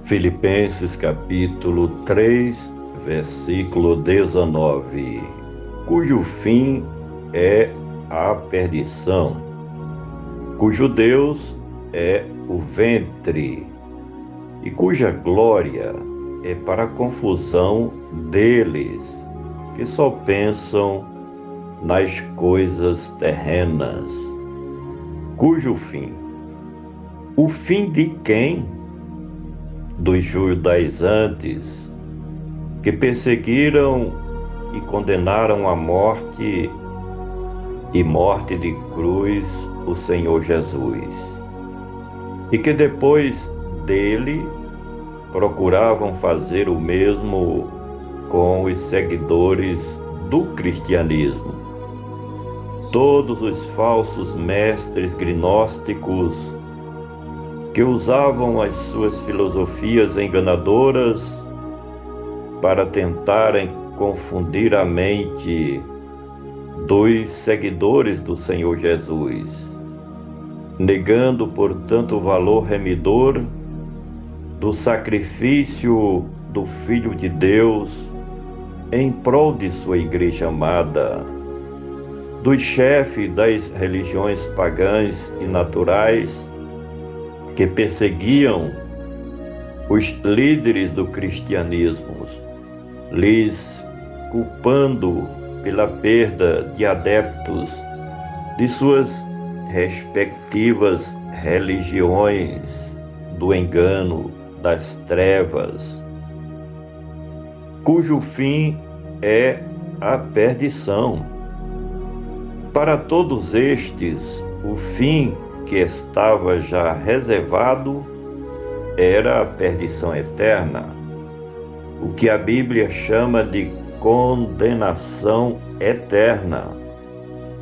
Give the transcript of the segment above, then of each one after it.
Filipenses capítulo 3, versículo 19, cujo fim é a perdição, cujo Deus é o ventre, e cuja glória é para a confusão deles, que só pensam nas coisas terrenas. Cujo fim? O fim de quem? Dos judaizantes, que perseguiram e condenaram à morte e morte de cruz o Senhor Jesus, e que depois dele procuravam fazer o mesmo com os seguidores do cristianismo. Todos os falsos mestres gnósticos que usavam as suas filosofias enganadoras para tentarem confundir a mente dos seguidores do Senhor Jesus, negando, portanto, o valor remidor do sacrifício do Filho de Deus em prol de sua igreja amada, dos chefes das religiões pagãs e naturais que perseguiam os líderes do cristianismo, lhes culpando pela perda de adeptos de suas respectivas religiões, do engano, das trevas, cujo fim é a perdição. Para todos estes, o fim que estava já reservado era a perdição eterna, o que a Bíblia chama de condenação eterna,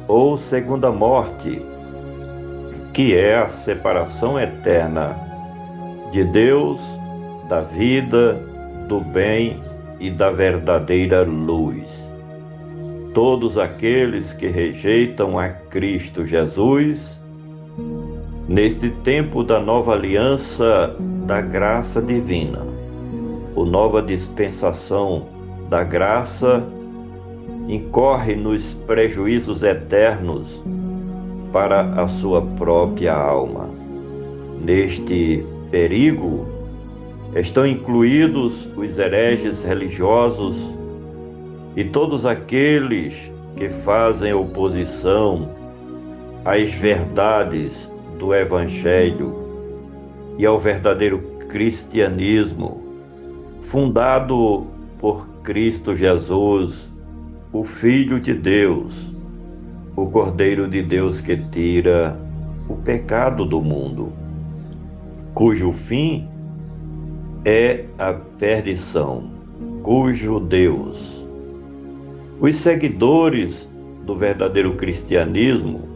ou segunda morte, que é a separação eterna de Deus, da vida, do bem e da verdadeira luz. Todos aqueles que rejeitam a Cristo Jesus, neste tempo da nova aliança da graça divina, ou nova dispensação da graça, incorre nos prejuízos eternos para a sua própria alma. Neste perigo estão incluídos os hereges religiosos e todos aqueles que fazem oposição às verdades do Evangelho e ao verdadeiro cristianismo, fundado por Cristo Jesus, o Filho de Deus, o Cordeiro de Deus que tira o pecado do mundo, cujo fim é a perdição, cujo Deus. Os seguidores do verdadeiro cristianismo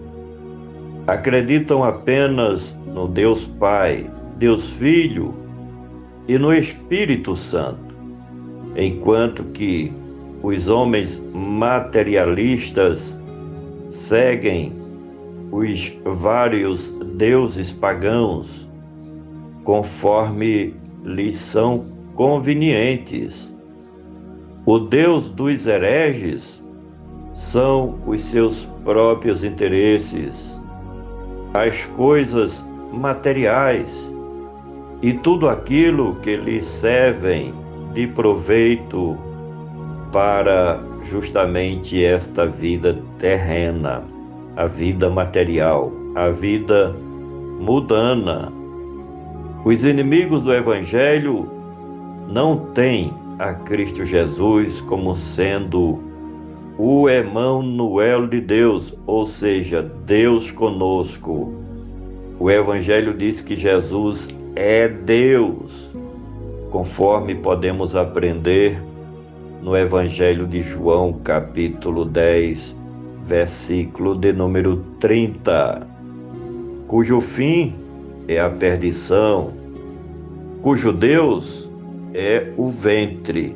acreditam apenas no Deus Pai, Deus Filho e no Espírito Santo, enquanto que os homens materialistas seguem os vários deuses pagãos conforme lhes são convenientes. O Deus dos hereges são os seus próprios interesses, as coisas materiais e tudo aquilo que lhes servem de proveito para justamente esta vida terrena, a vida material, a vida mundana. Os inimigos do Evangelho não têm a Cristo Jesus como sendo o Emanuel de Deus, ou seja, Deus conosco. O Evangelho diz que Jesus é Deus, conforme podemos aprender no Evangelho de João, capítulo 10, versículo de número 30, cujo fim é a perdição, cujo Deus é o ventre.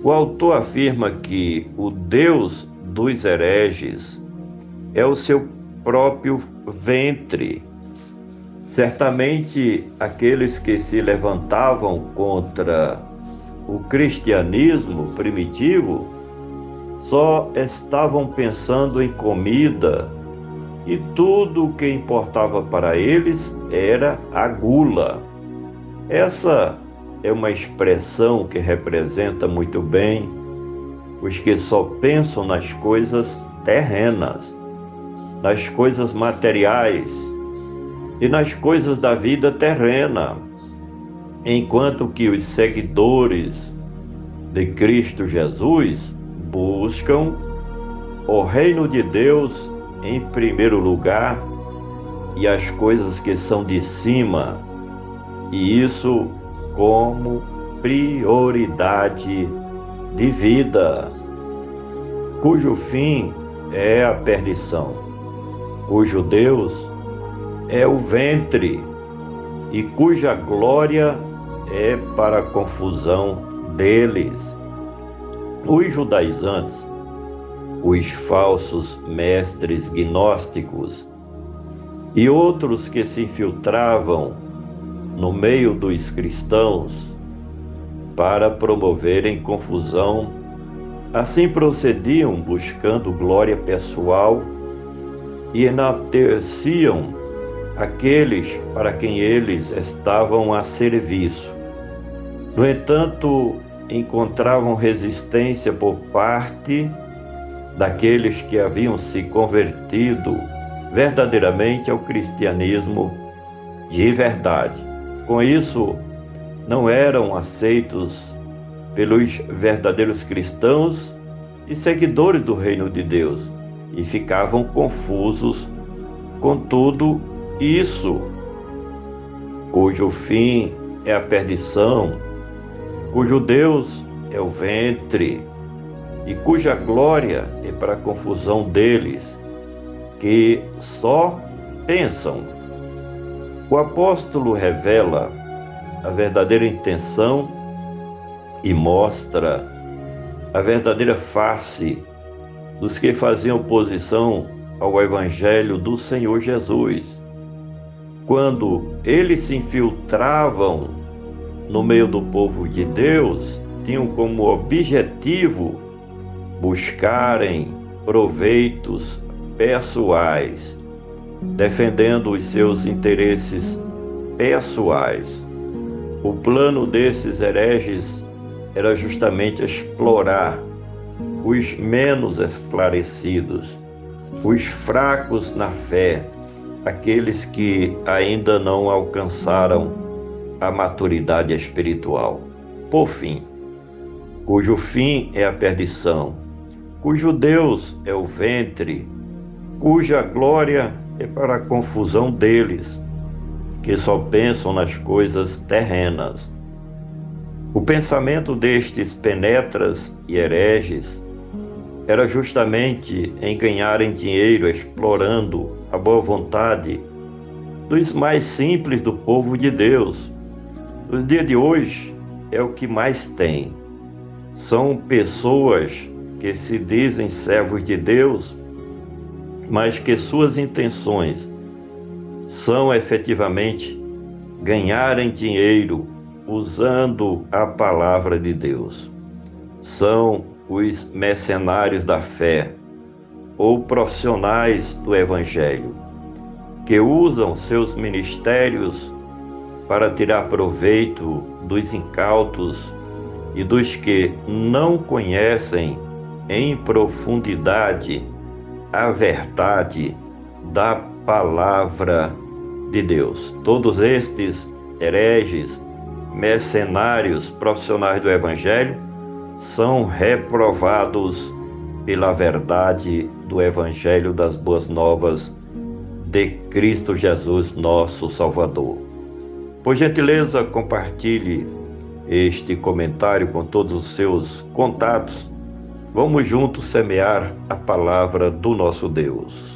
O autor afirma que o Deus dos hereges é o seu próprio ventre. Certamente aqueles que se levantavam contra o cristianismo primitivo só estavam pensando em comida e tudo o que importava para eles era a gula. Essa é uma expressão que representa muito bem os que só pensam nas coisas terrenas, nas coisas materiais e nas coisas da vida terrena, enquanto que os seguidores de Cristo Jesus buscam o reino de Deus em primeiro lugar e as coisas que são de cima, e isso como prioridade de vida, cujo fim é a perdição, cujo Deus é o ventre e cuja glória é para a confusão deles. Os judaizantes, os falsos mestres gnósticos e outros que se infiltravam no meio dos cristãos para promoverem confusão, assim procediam buscando glória pessoal e enalteciam aqueles para quem eles estavam a serviço. No entanto, encontravam resistência por parte daqueles que haviam se convertido verdadeiramente ao cristianismo de verdade. Com isso, não eram aceitos pelos verdadeiros cristãos e seguidores do reino de Deus, e ficavam confusos com tudo isso, cujo fim é a perdição, cujo Deus é o ventre e cuja glória é para a confusão deles, que só pensam. O apóstolo revela a verdadeira intenção e mostra a verdadeira face dos que faziam oposição ao Evangelho do Senhor Jesus. Quando eles se infiltravam no meio do povo de Deus, tinham como objetivo buscarem proveitos pessoais, defendendo os seus interesses pessoais. O plano desses hereges era justamente explorar os menos esclarecidos, os fracos na fé, aqueles que ainda não alcançaram a maturidade espiritual. Por fim, cujo fim é a perdição, cujo Deus é o ventre, cuja glória é para a confusão deles, que só pensam nas coisas terrenas. O pensamento destes penetras e hereges era justamente em ganharem dinheiro explorando a boa vontade dos mais simples do povo de Deus. Nos dias de hoje é o que mais tem. São pessoas que se dizem servos de Deus, mas que suas intenções são efetivamente ganharem dinheiro usando a palavra de Deus. São os mercenários da fé ou profissionais do Evangelho, que usam seus ministérios para tirar proveito dos incautos e dos que não conhecem em profundidade a verdade da palavra de Deus. Todos estes hereges, mercenários, profissionais do Evangelho, são reprovados pela verdade do Evangelho das Boas Novas de Cristo Jesus, nosso Salvador. Por gentileza, compartilhe este comentário com todos os seus contatos. Vamos juntos semear a palavra do nosso Deus.